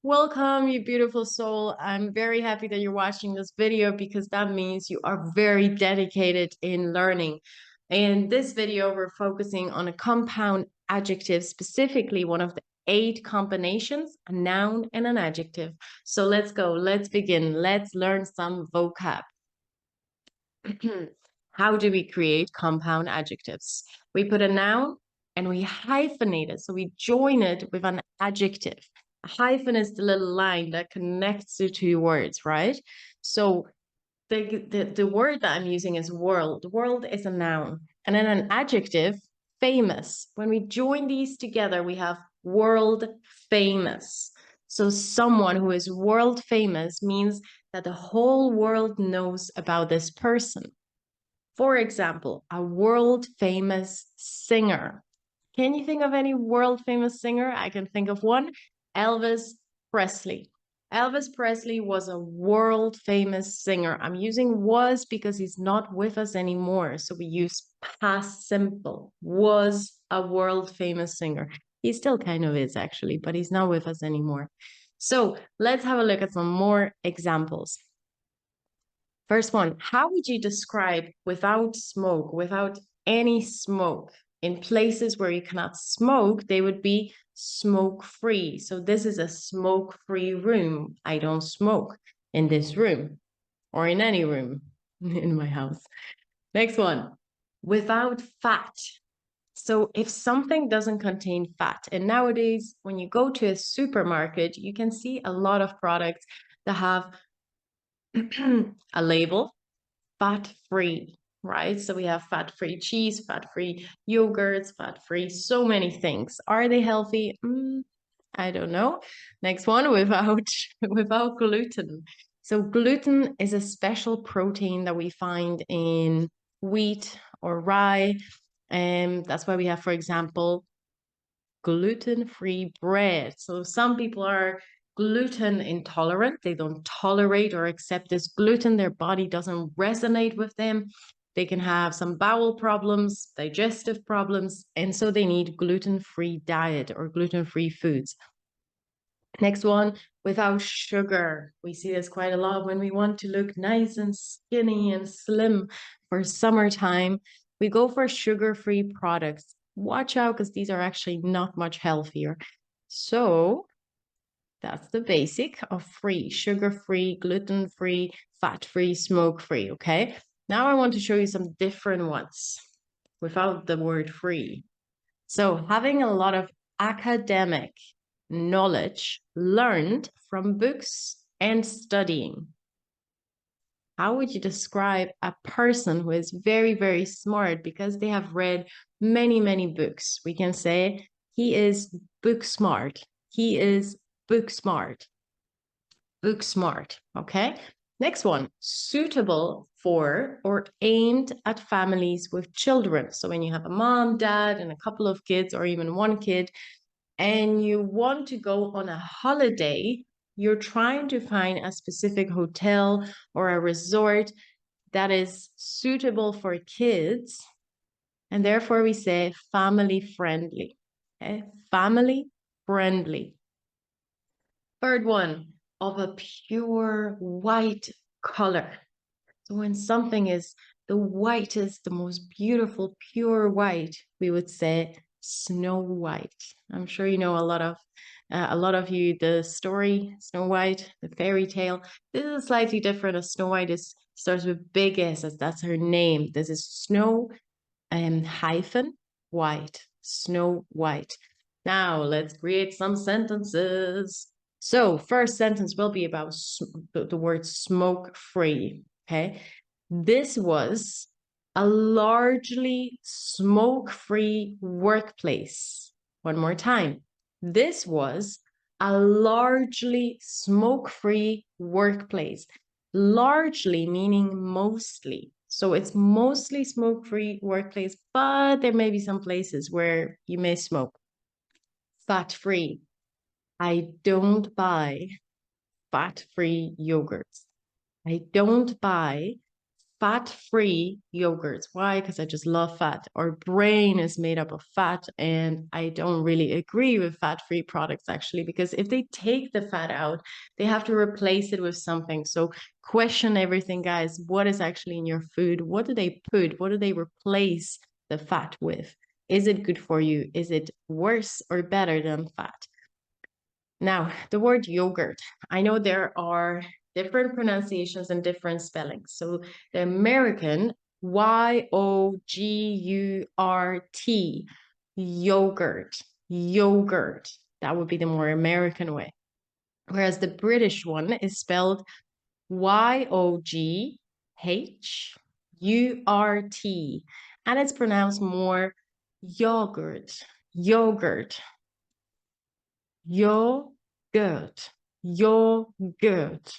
Welcome, you beautiful soul. I'm very happy that you're watching this video because that means you are very dedicated in learning. In this video, we're focusing on a compound adjective, specifically one of the 8 combinations, a noun and an adjective. So let's go. Let's begin. Let's learn some vocab. How do we create compound adjectives? We put a noun and we hyphenate it. So we join it with an adjective. A hyphen is the little line that connects the two words, right? So the word that I'm using is world. World is a noun. And then an adjective, famous. When we join these together, we have world famous. So someone who is world famous means that the whole world knows about this person. For example, a world famous singer. Can you think of any world famous singer? I can think of one, Elvis Presley. Elvis Presley was a world famous singer. I'm using was because he's not with us anymore. So we use past simple. Was a world famous singer. He still kind of is actually, but he's not with us anymore. So let's have a look at some more examples. First one, how would you describe without smoke, without any smoke? In places where you cannot smoke, they would be smoke-free. So this is a smoke-free room. I don't smoke in this room or in any room in my house. Next one, without fat. So if something doesn't contain fat, and nowadays when you go to a supermarket, you can see a lot of products that have a label, fat-free, right? So we have fat-free cheese, fat-free yogurts, fat-free, so many things. Are they healthy? I don't know. Next one, without gluten. So gluten is a special protein that we find in wheat or rye. And that's why we have, for example, gluten-free bread. So some people are gluten intolerant. They don't tolerate or accept this gluten. Their body doesn't resonate with them. They can have some bowel problems, digestive problems, and so they need gluten-free diet or gluten-free foods. Next one, without sugar. We see this quite a lot when we want to look nice and skinny and slim for summertime. We go for sugar-free products. Watch out because these are actually not much healthier. So that's the basic of free, sugar-free, gluten-free, fat-free, smoke-free, okay? Now I want to show you some different ones without the word free. So having a lot of academic knowledge learned from books and studying. How would you describe a person who is very, very smart because they have read many, many books? We can say he is book smart. He is book smart. Book smart, okay? Next one, suitable for or aimed at families with children. So when you have a mom, dad, and a couple of kids, or even one kid, and you want to go on a holiday, you're trying to find a specific hotel or a resort that is suitable for kids. And therefore we say family friendly. Okay, family friendly. Third one, of a pure white color. So when something is the whitest, the most beautiful, pure white, we would say Snow White. I'm sure you know a lot of you, the story Snow White, the fairy tale. This is slightly different. As Snow White is starts with big S, as that's her name. This is Snow hyphen White, Snow White. Now let's create some sentences. So first sentence will be about the word smoke free. Okay. This was a largely smoke-free workplace. One more time. This was a largely smoke-free workplace. Largely meaning mostly. So it's mostly smoke-free workplace, but there may be some places where you may smoke. Fat-free. I don't buy fat-free yogurts. I don't buy fat-free yogurts. Why? Because I just love fat. Our brain is made up of fat, and I don't really agree with fat-free products actually, because if they take the fat out, they have to replace it with something. So question everything, guys. What is actually in your food? What do they put? What do they replace the fat with? Is it good for you? Is it worse or better than fat? Now, the word yogurt. I know there are different pronunciations and different spellings. So the American Y-O-G-U-R-T, yogurt, yogurt. That would be the more American way. Whereas the British one is spelled Y-O-G-H-U-R-T. And it's pronounced more yogurt, yogurt, yogurt, yogurt,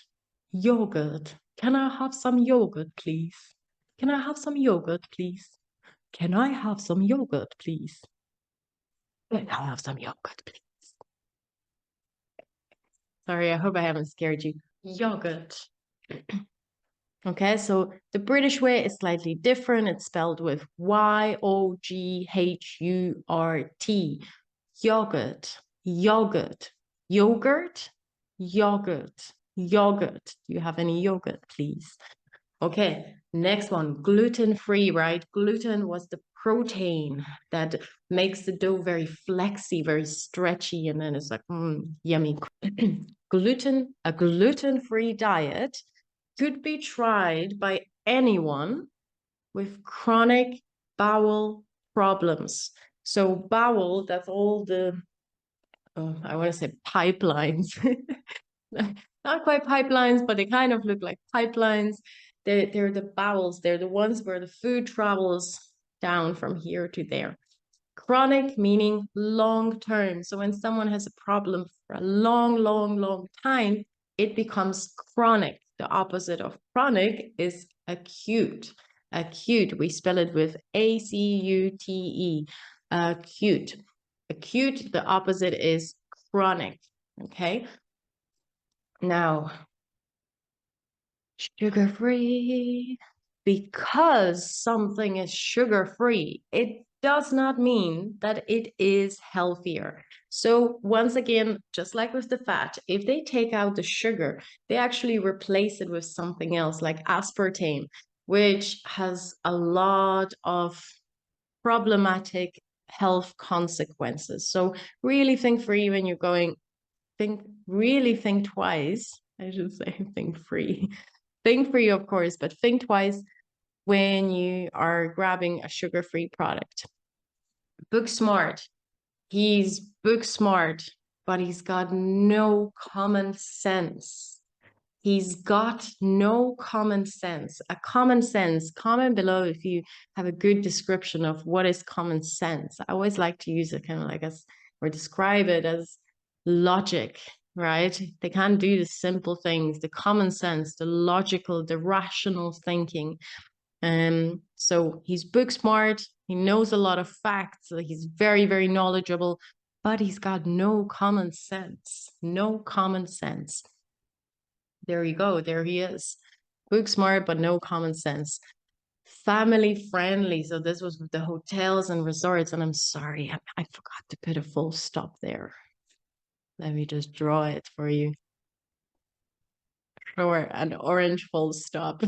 yogurt. Can I have some yogurt, please? Can I have some yogurt, please? Can I have some yogurt, please? Can I have some yogurt, please? Sorry, I hope I haven't scared you. Yogurt. Okay, so the British way is slightly different. It's spelled with Y-O-G-H-U-R-T. Yogurt, yogurt, yogurt, yogurt, yogurt. Do you have any yogurt, please? Okay, next one, gluten-free, right? Gluten was the protein that makes the dough very flexy, very stretchy, and then it's like, yummy. A gluten-free diet could be tried by anyone with chronic bowel problems. So bowel, that's all the, I want to say pipelines. Not quite pipelines, but they kind of look like pipelines. They're the bowels. They're the ones where the food travels down from here to there. Chronic meaning long term. So when someone has a problem for a long, long, long time, it becomes chronic. The opposite of chronic is acute. Acute, we spell it with A-C-U-T-E. Acute. Acute, the opposite is chronic. Okay. Now, sugar-free. Because something is sugar-free, it does not mean that it is healthier. So once again, just like with the fat, if they take out the sugar, they actually replace it with something else like aspartame, which has a lot of problematic health consequences. So really think free when you're going, really think twice. I should say think free. Think free, of course, but think twice when you are grabbing a sugar-free product. Book smart. He's book smart, but he's got no common sense. He's got no common sense. A common sense, comment below if you have a good description of what is common sense. I always like to use it kind of like as, or describe it as logic, right? They can't do the simple things, the common sense, the logical, the rational thinking. So he's book smart. He knows a lot of facts. He's very, very knowledgeable, but he's got no common sense. No common sense. There you go. There he is. Book smart, but no common sense. Family friendly. So this was with the hotels and resorts. And I'm sorry, I forgot to put a full stop there. Let me just draw it for you. Sure, an orange full stop.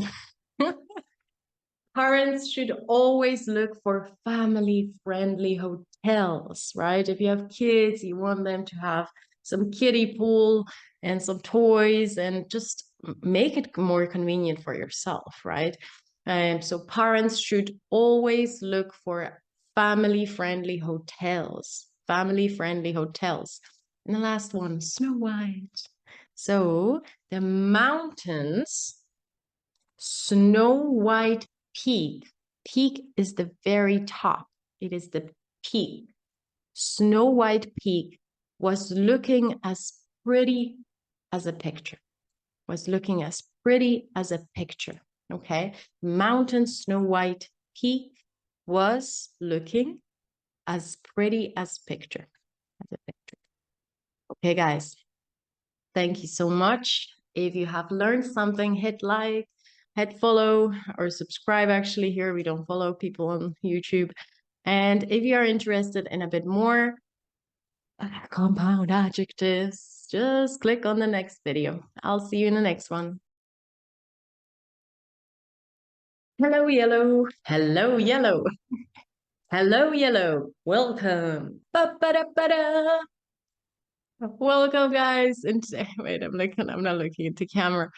Parents should always look for family-friendly hotels, right? If you have kids, you want them to have some kiddie pool and some toys and just make it more convenient for yourself, right? So parents should always look for family-friendly hotels, family-friendly hotels. And the last one, Snow White. So the mountains, Snow White peak. Peak is the very top. It is the peak. Snow White peak was looking as pretty as a picture. Was looking as pretty as a picture. Okay. Mountain Snow White peak was looking as pretty as picture. As a picture. Okay, guys. Thank you so much. If you have learned something, hit like. hit follow or subscribe. Actually, here we don't follow people on YouTube. And if you are interested in a bit more compound adjectives, just click on the next video. I'll see you in the next one. Hello, yellow. Hello, yellow. Hello, yellow. Welcome. Ba-ba-da-ba-da. Welcome, guys. And today, wait, I'm not looking into camera.